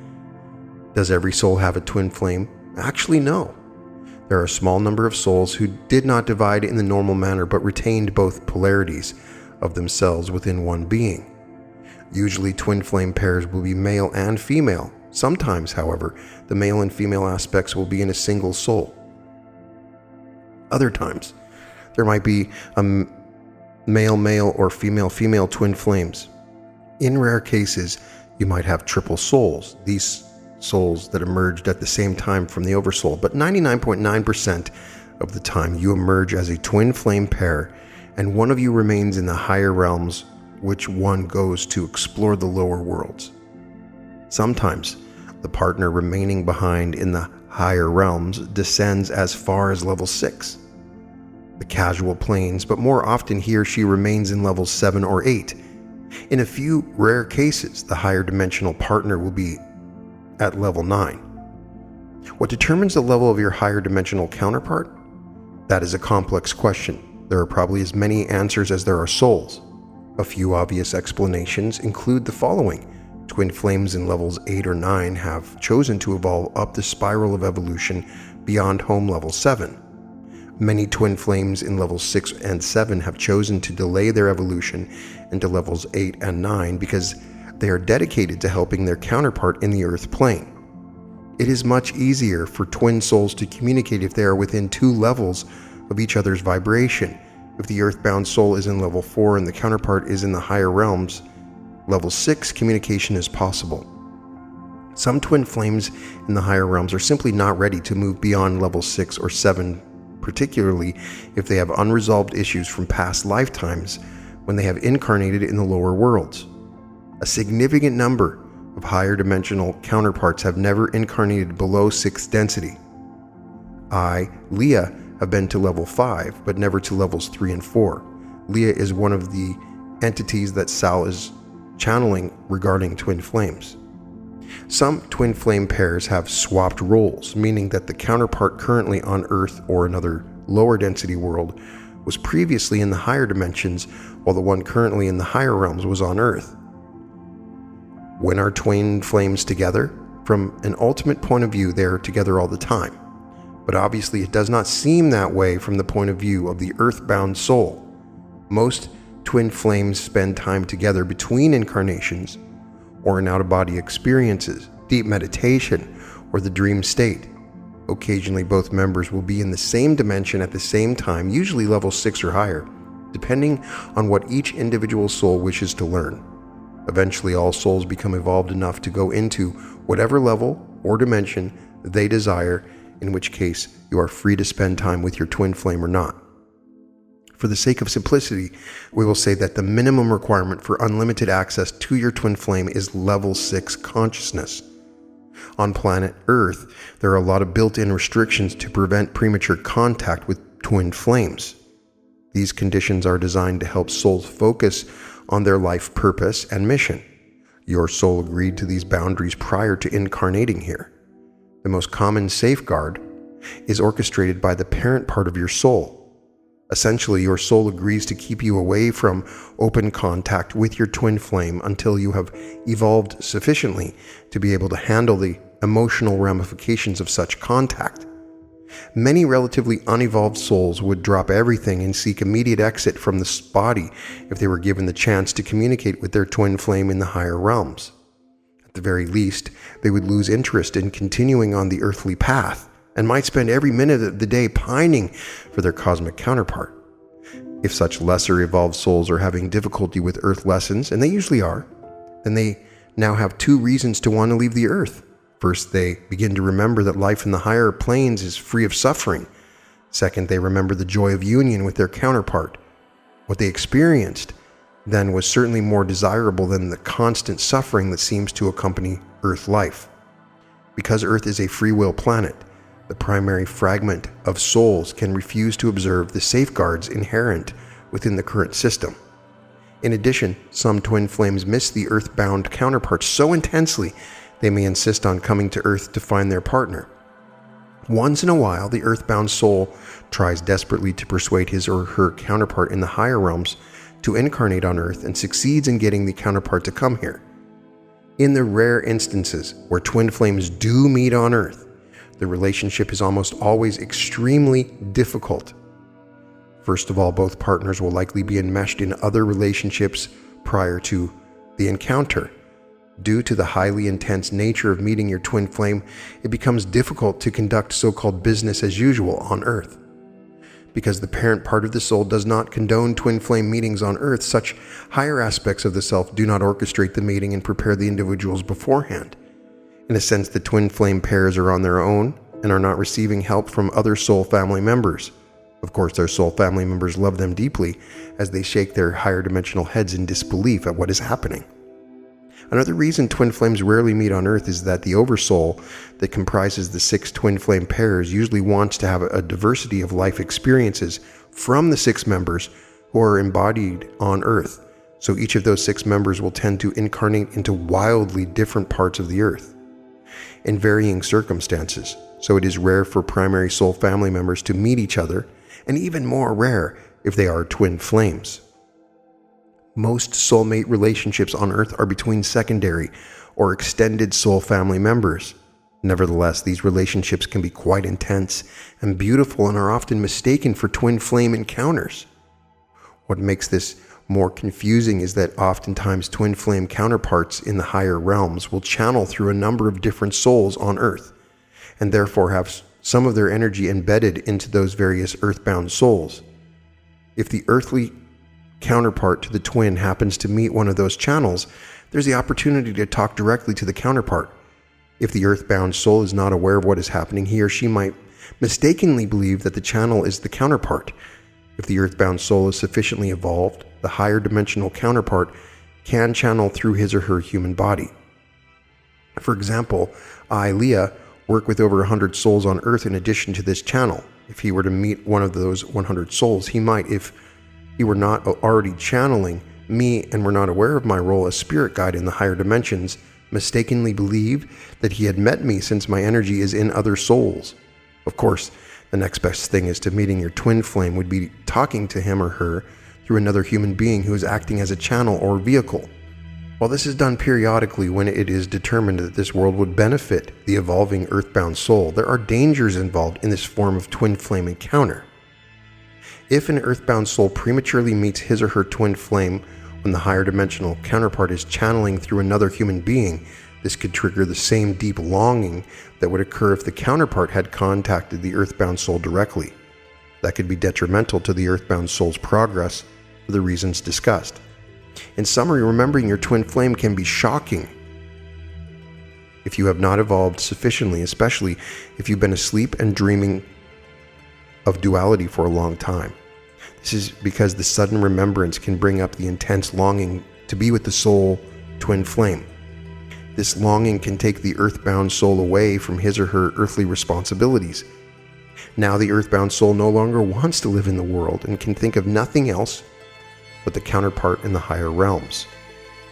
Does every soul have a twin flame? Actually, no. There are a small number of souls who did not divide in the normal manner but retained both polarities of themselves within one being. Usually twin flame pairs will be male and female. Sometimes, however, the male and female aspects will be in a single soul. Other times, there might be a male-male or female-female twin flames. In rare cases, you might have triple souls, these souls that emerged at the same time from the Oversoul, but 99.9% of the time you emerge as a twin flame pair, and one of you remains in the higher realms, which one goes to explore the lower worlds. Sometimes, the partner remaining behind in the higher realms descends as far as level 6, the casual planes, but more often he or she remains in levels 7 or 8. In a few rare cases, the higher dimensional partner will be at level 9. What determines the level of your higher dimensional counterpart? That is a complex question. There are probably as many answers as there are souls. A few obvious explanations include the following. Twin flames in levels 8 or 9 have chosen to evolve up the spiral of evolution beyond home level 7. Many twin flames in levels 6 and 7 have chosen to delay their evolution into levels 8 and 9 because they are dedicated to helping their counterpart in the earth plane. It is much easier for twin souls to communicate if they are within 2 levels of each other's vibration. If the earthbound soul is in level 4 and the counterpart is in the higher realms, level 6 communication is possible. Some twin flames in the higher realms are simply not ready to move beyond level 6 or 7, particularly if they have unresolved issues from past lifetimes when they have incarnated in the lower worlds. A significant number of higher dimensional counterparts have never incarnated below 6th density. I, Leah, have been to level 5, but never to levels 3 and 4. Leah is one of the entities that Sal is channeling regarding twin flames. Some twin flame pairs have swapped roles, meaning that the counterpart currently on Earth or another lower density world was previously in the higher dimensions, while the one currently in the higher realms was on Earth. When are twin flames together? From an ultimate point of view, they are together all the time. But obviously it does not seem that way from the point of view of the earthbound soul. Most twin flames spend time together between incarnations or in out-of-body experiences, deep meditation, or the dream state. Occasionally both members will be in the same dimension at the same time, usually level 6 or higher, depending on what each individual soul wishes to learn. Eventually all souls become evolved enough to go into whatever level or dimension they desire, in which case you are free to spend time with your twin flame or not. For the sake of simplicity, we will say that the minimum requirement for unlimited access to your twin flame is level 6 consciousness. On planet Earth, there are a lot of built-in restrictions to prevent premature contact with twin flames. These conditions are designed to help souls focus on their life purpose and mission. Your soul agreed to these boundaries prior to incarnating here. The most common safeguard is orchestrated by the parent part of your soul. Essentially, your soul agrees to keep you away from open contact with your twin flame until you have evolved sufficiently to be able to handle the emotional ramifications of such contact. Many relatively unevolved souls would drop everything and seek immediate exit from this body if they were given the chance to communicate with their twin flame in the higher realms. At the very least, they would lose interest in continuing on the earthly path and might spend every minute of the day pining for their cosmic counterpart. If such lesser evolved souls are having difficulty with earth lessons, and they usually are, then they now have 2 reasons to want to leave the earth. First, they begin to remember that life in the higher planes is free of suffering. Second, they remember the joy of union with their counterpart. What they experienced then was certainly more desirable than the constant suffering that seems to accompany Earth life. Because Earth is a free will planet, the primary fragment of souls can refuse to observe the safeguards inherent within the current system. In addition, some twin flames miss the earthbound counterparts so intensely they may insist on coming to Earth to find their partner. Once in a while, the earthbound soul tries desperately to persuade his or her counterpart in the higher realms to incarnate on Earth and succeeds in getting the counterpart to come here. In the rare instances where twin flames do meet on Earth, the relationship is almost always extremely difficult. First of all, both partners will likely be enmeshed in other relationships prior to the encounter. Due to the highly intense nature of meeting your twin flame, it becomes difficult to conduct so-called business as usual on Earth. Because the parent part of the soul does not condone twin flame meetings on Earth, such higher aspects of the self do not orchestrate the meeting and prepare the individuals beforehand. In a sense, the twin flame pairs are on their own and are not receiving help from other soul family members. Of course, their soul family members love them deeply as they shake their higher dimensional heads in disbelief at what is happening. Another reason twin flames rarely meet on Earth is that the oversoul that comprises the 6 twin flame pairs usually wants to have a diversity of life experiences from the 6 members who are embodied on Earth. So each of those 6 members will tend to incarnate into wildly different parts of the Earth in varying circumstances. So it is rare for primary soul family members to meet each other, and even more rare if they are twin flames. Most soulmate relationships on Earth are between secondary or extended soul family members. Nevertheless, these relationships can be quite intense and beautiful and are often mistaken for twin flame encounters. What makes this more confusing is that oftentimes twin flame counterparts in the higher realms will channel through a number of different souls on Earth, and therefore have some of their energy embedded into those various earthbound souls. If the earthly counterpart to the twin happens to meet one of those channels, there's the opportunity to talk directly to the counterpart. If the earthbound soul is not aware of what is happening, he or she might mistakenly believe that the channel is the counterpart. If the earthbound soul is sufficiently evolved, the higher dimensional counterpart can channel through his or her human body. For example, I, Leah, work with over 100 souls on Earth in addition to this channel. If he were to meet one of those 100 souls, he might, if he were not already channeling me and were not aware of my role as spirit guide in the higher dimensions, mistakenly believe that he had met me since my energy is in other souls. Of course, the next best thing is to meeting your twin flame would be talking to him or her through another human being who is acting as a channel or vehicle. While this is done periodically when it is determined that this world would benefit the evolving earthbound soul, there are dangers involved in this form of twin flame encounter. If an earthbound soul prematurely meets his or her twin flame when the higher dimensional counterpart is channeling through another human being, this could trigger the same deep longing that would occur if the counterpart had contacted the earthbound soul directly. That could be detrimental to the earthbound soul's progress for the reasons discussed. In summary, remembering your twin flame can be shocking if you have not evolved sufficiently, especially if you've been asleep and dreaming of duality for a long time. This is because the sudden remembrance can bring up the intense longing to be with the soul twin flame. This longing can take the earthbound soul away from his or her earthly responsibilities. Now the earthbound soul no longer wants to live in the world and can think of nothing else but the counterpart in the higher realms.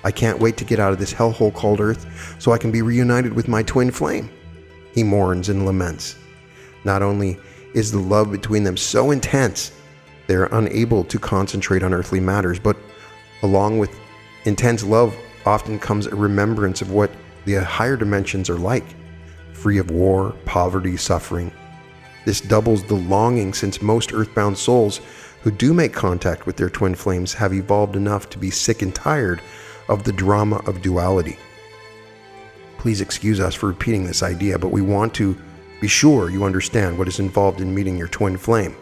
I can't wait to get out of this hellhole called Earth so I can be reunited with my twin flame, he mourns and laments. Not only is the love between them so intense, they are unable to concentrate on earthly matters, but along with intense love often comes a remembrance of what the higher dimensions are like, free of war, poverty, suffering. This doubles the longing, since most earthbound souls who do make contact with their twin flames have evolved enough to be sick and tired of the drama of duality. Please excuse us for repeating this idea, but we want to be sure you understand what is involved in meeting your twin flame.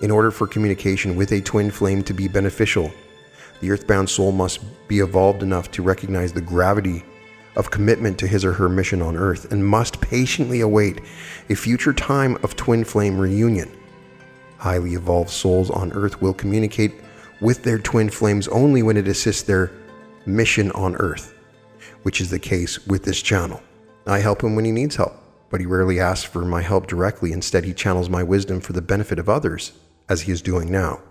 In order for communication with a twin flame to be beneficial, the earthbound soul must be evolved enough to recognize the gravity of commitment to his or her mission on Earth and must patiently await a future time of twin flame reunion. Highly evolved souls on Earth will communicate with their twin flames only when it assists their mission on Earth, which is the case with this channel. I help him when he needs help, but he rarely asks for my help directly. Instead, he channels my wisdom for the benefit of others, as he is doing now.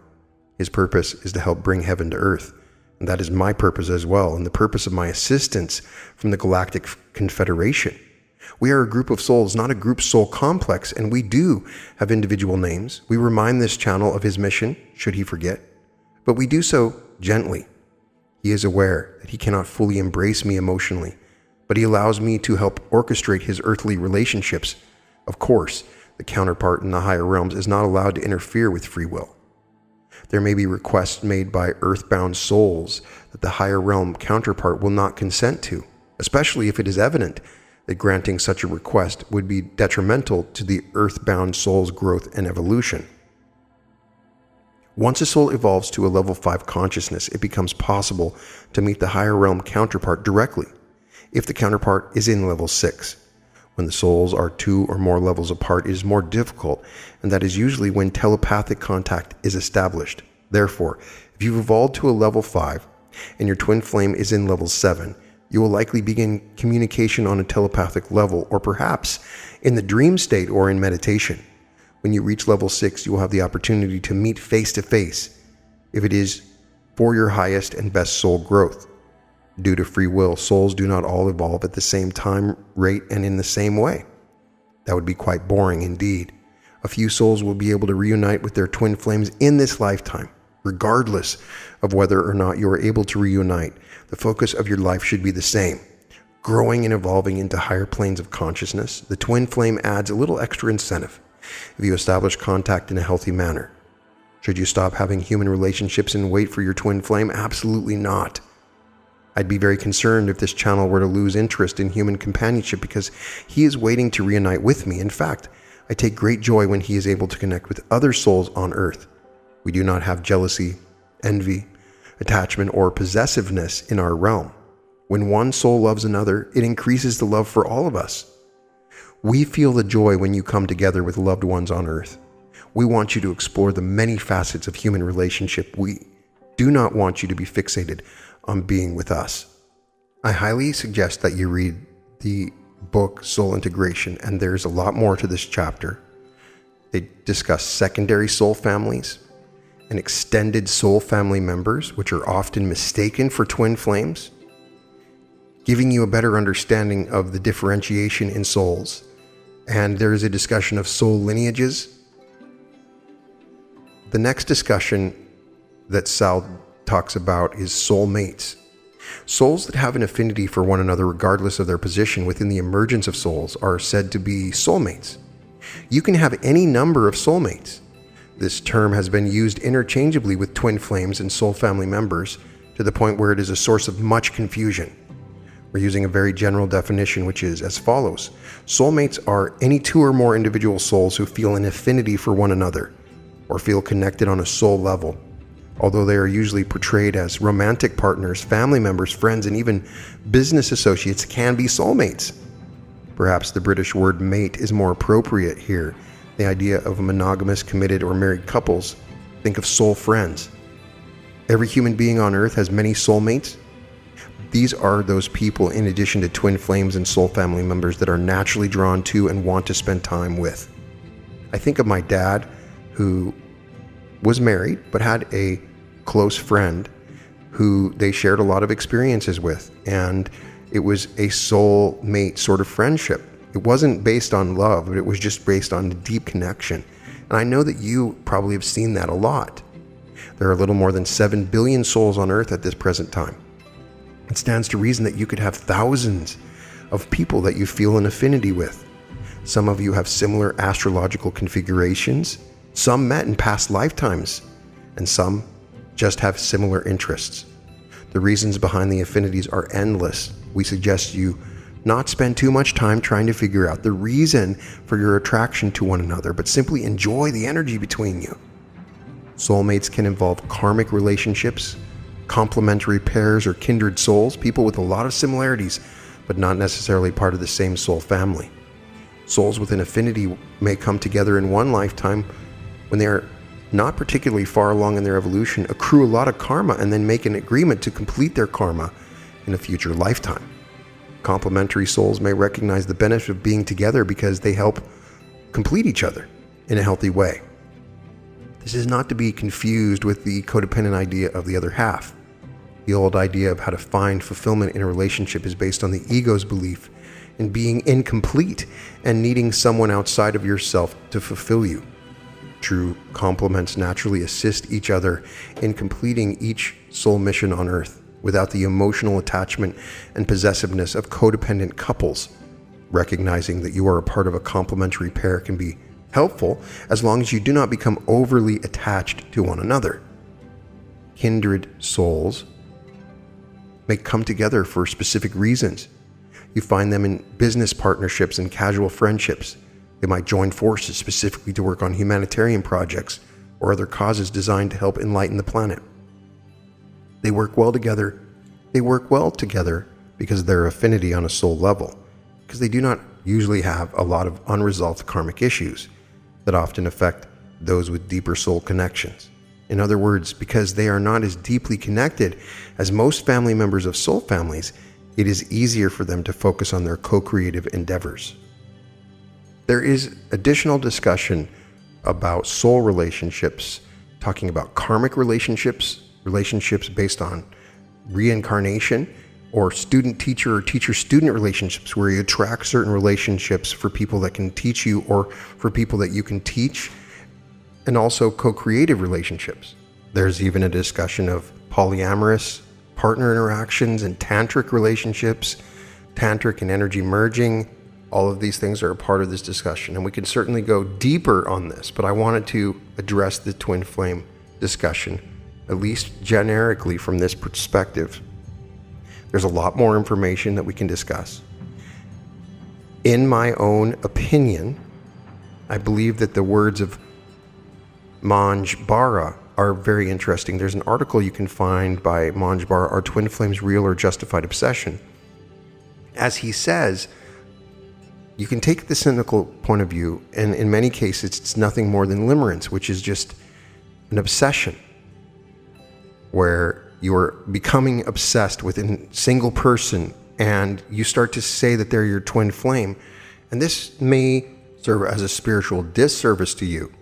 His purpose is to help bring heaven to Earth, and that is my purpose as well, and the purpose of my assistance from the Galactic Confederation. We are a group of souls, not a group soul complex, and we do have individual names. We remind this channel of his mission, should he forget, but we do so gently. He is aware that he cannot fully embrace me emotionally, but he allows me to help orchestrate his earthly relationships. Of course, the counterpart in the higher realms is not allowed to interfere with free will. There may be requests made by earthbound souls that the higher realm counterpart will not consent to, especially if it is evident that granting such a request would be detrimental to the earthbound soul's growth and evolution. Once a soul evolves to a level 5 consciousness, it becomes possible to meet the higher realm counterpart directly, if the counterpart is in level 6. When the souls are 2 or more levels apart, it is more difficult, and that is usually when telepathic contact is established. Therefore, if you've evolved to a level 5 and your twin flame is in level 7, you will likely begin communication on a telepathic level, or perhaps in the dream state or in meditation. When you reach level 6, you will have the opportunity to meet face to face, if it is for your highest and best soul growth. Due to free will, souls do not all evolve at the same time, rate, and in the same way. That would be quite boring indeed. A few souls will be able to reunite with their twin flames in this lifetime. Regardless of whether or not you are able to reunite, the focus of your life should be the same: growing and evolving into higher planes of consciousness, the twin flame adds a little extra incentive if you establish contact in a healthy manner. Should you stop having human relationships and wait for your twin flame? Absolutely not. I'd be very concerned if this channel were to lose interest in human companionship because he is waiting to reunite with me. In fact, I take great joy when he is able to connect with other souls on earth. We do not have jealousy, envy, attachment, or possessiveness in our realm. When one soul loves another, it increases the love for all of us. We feel the joy when you come together with loved ones on earth. We want you to explore the many facets of human relationship. We do not want you to be fixated on being with us. I highly suggest that you read the book Soul Integration, and there's a lot more to this chapter. They discuss secondary soul families and extended soul family members, which are often mistaken for twin flames, giving you a better understanding of the differentiation in souls. And there is a discussion of soul lineages. The next discussion that Sal talks about is soulmates. Souls that have an affinity for one another regardless of their position within the emergence of souls are said to be soulmates. You can have any number of soulmates. This term has been used interchangeably with twin flames and soul family members to the point where it is a source of much confusion. We're using a very general definition, which is as follows. Soulmates are any two or more individual souls who feel an affinity for one another or feel connected on a soul level. Although they are usually portrayed as romantic partners, family members, friends, and even business associates can be soulmates. Perhaps the British word mate is more appropriate here. The idea of monogamous, committed, or married couples. Think of soul friends. Every human being on earth has many soulmates. These are those people, in addition to twin flames and soul family members, that are naturally drawn to and want to spend time with. I think of my dad, who was married but had a close friend who they shared a lot of experiences with, and it was a soul mate sort of friendship. It wasn't based on love, but it was just based on a deep connection. And I know that you probably have seen that a lot. There are a little more than 7 billion souls on earth at this present time. It stands to reason that you could have thousands of people that you feel an affinity with. Some of you have similar astrological configurations. Some met in past lifetimes, and some just have similar interests. The reasons behind the affinities are endless. We suggest you not spend too much time trying to figure out the reason for your attraction to one another, but simply enjoy the energy between you. Soulmates can involve karmic relationships, complementary pairs, or kindred souls, people with a lot of similarities, but not necessarily part of the same soul family. Souls with an affinity may come together in one lifetime when they are not particularly far along in their evolution, accrue a lot of karma, and then make an agreement to complete their karma in a future lifetime. Complementary souls may recognize the benefit of being together because they help complete each other in a healthy way. This is not to be confused with the codependent idea of the other half. The old idea of how to find fulfillment in a relationship is based on the ego's belief in being incomplete and needing someone outside of yourself to fulfill you. True complements naturally assist each other in completing each soul mission on earth without the emotional attachment and possessiveness of codependent couples. Recognizing that you are a part of a complementary pair can be helpful as long as you do not become overly attached to one another. Kindred souls may come together for specific reasons. You find them in business partnerships and casual friendships. They might join forces specifically to work on humanitarian projects or other causes designed to help enlighten the planet. They work well together. They work well together because of their affinity on a soul level, because they do not usually have a lot of unresolved karmic issues that often affect those with deeper soul connections. In other words, because they are not as deeply connected as most family members of soul families, it is easier for them to focus on their co-creative endeavors. There is additional discussion about soul relationships, talking about karmic relationships, relationships based on reincarnation, or student-teacher or teacher-student relationships where you attract certain relationships for people that can teach you or for people that you can teach, and also co-creative relationships. There's even a discussion of polyamorous partner interactions and tantric relationships, tantric and energy merging. All of these things are a part of this discussion, and we can certainly go deeper on this, but I wanted to address the twin flame discussion, at least generically from this perspective. There's a lot more information that we can discuss. In my own opinion, I believe that the words of Manj Bara are very interesting. There's an article you can find by Manj Bara, Are Twin Flames Real or Justified Obsession? As he says, you can take the cynical point of view, and in many cases, it's nothing more than limerence, which is just an obsession, where you're becoming obsessed with a single person, and you start to say that they're your twin flame, and this may serve as a spiritual disservice to you.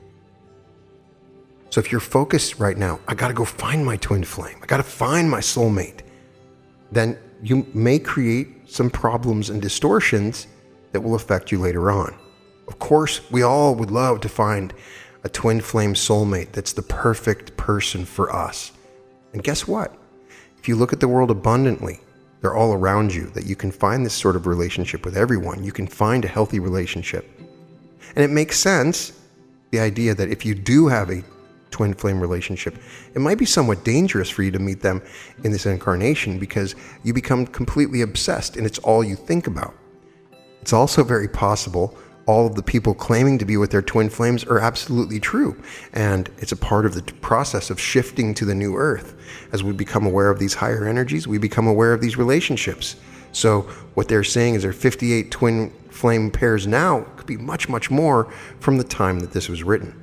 So if you're focused right now, I got to go find my twin flame, I got to find my soulmate, then you may create some problems and distortions that will affect you later on. Of course, we all would love to find a twin flame soulmate that's the perfect person for us. And guess what? If you look at the world abundantly, they're all around you, that you can find this sort of relationship with everyone. You can find a healthy relationship. And it makes sense, the idea that if you do have a twin flame relationship, it might be somewhat dangerous for you to meet them in this incarnation because you become completely obsessed and it's all you think about. It's also very possible all of the people claiming to be with their twin flames are absolutely true. And it's a part of the process of shifting to the new earth. As we become aware of these higher energies, we become aware of these relationships. So what they're saying is there are 58 twin flame pairs now. It could be much, much more from the time that this was written.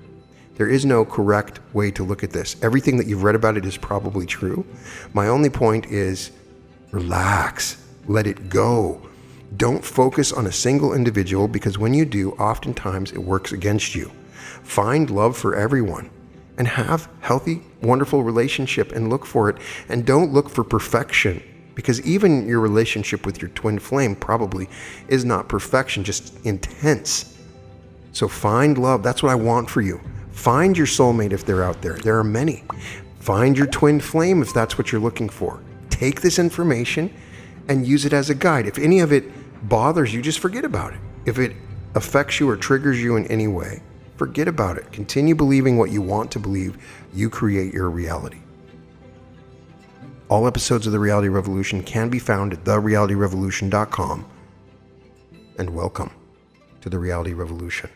There is no correct way to look at this. Everything that you've read about it is probably true. My only point is relax, let it go. Don't focus on a single individual, because when you do, oftentimes it works against you. Find love for everyone and have healthy, wonderful relationship and look for it. And don't look for perfection, because even your relationship with your twin flame probably is not perfection, just intense. So find love. That's what I want for you. Find your soulmate if they're out there. There are many. Find your twin flame if that's what you're looking for. Take this information and use it as a guide. If any of it bothers you, just forget about it. If it affects you or triggers you in any way, forget about it. Continue believing what you want to believe. You create your reality. All episodes of The Reality Revolution can be found at therealityrevolution.com. And welcome to The Reality Revolution.